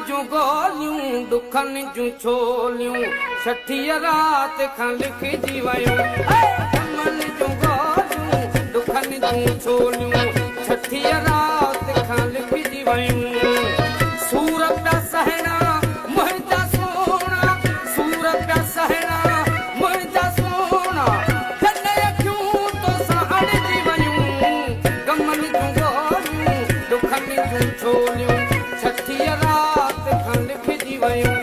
जूं गोलियूं दुखनि जूं छोलियूं छठीअ राति खां लिखिजी वयूं। गमनि जूं गोलियूं दुखनि जूं छोलियूं छठीअ राति खां लिखिजी वयूं। सूर पिया सहणा मुंहिंजा सोना, सूर पिया सहणा मुंहिंजा सोना, जॾहिं अखियूं तोसां अड़िजी वयूं। गमनि जूं गोलियूं दुखनि जूं छोलियूं छठीअ राति खां लिखिजी वयूं।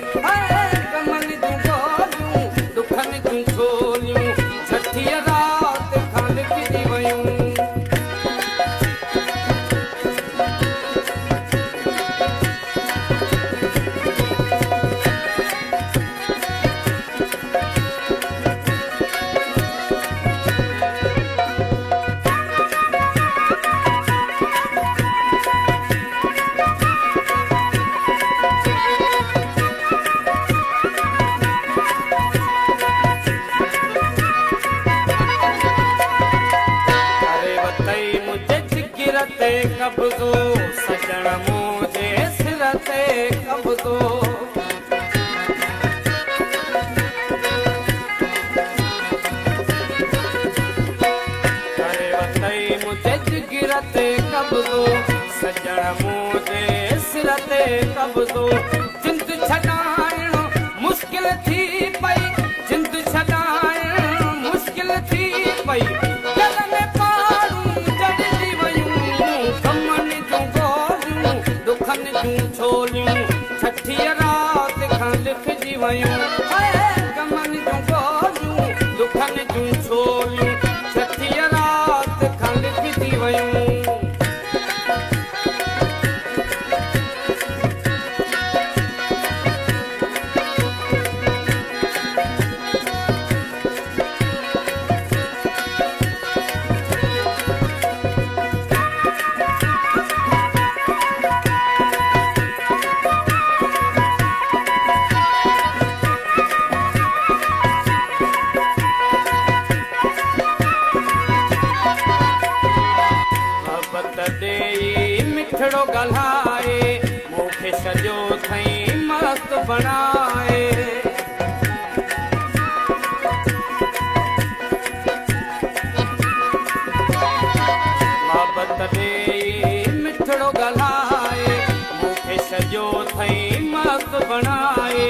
गमनि जूं गोलियूं दुखनि जूं छोलियूं छठीअ राति खां लिखिजी वयूं। ते कब्ज़ो सजण मुंहिंजे सिर ते कब्ज़ो, करे वतई मुंहिंजे जिगर ते कब्ज़ो सजण मुंहिंजे सिर ते कब्ज़ो। जिंद छॾाइण मुश्किल थी पई, जिंद छॾाइण मुश्किल थी पई, दिल में पारूं जड़जी वयूं। गमनि जूं गोलियूं दुखनि जूं छोलियूं छठीअ राति खां लिखिजी वयूं। गमनि जूं गोलियूं दुखनि जूं छोलियूं छठीअ राति खां लिखिजी वयूं। मिठड़ो ॻाल्हाए मूंखे सॼो थई मस्त बणाए। मोहबत ॾे मिठड़ो ॻाल्हाए मूंखे सॼो थई मस्त बणाए।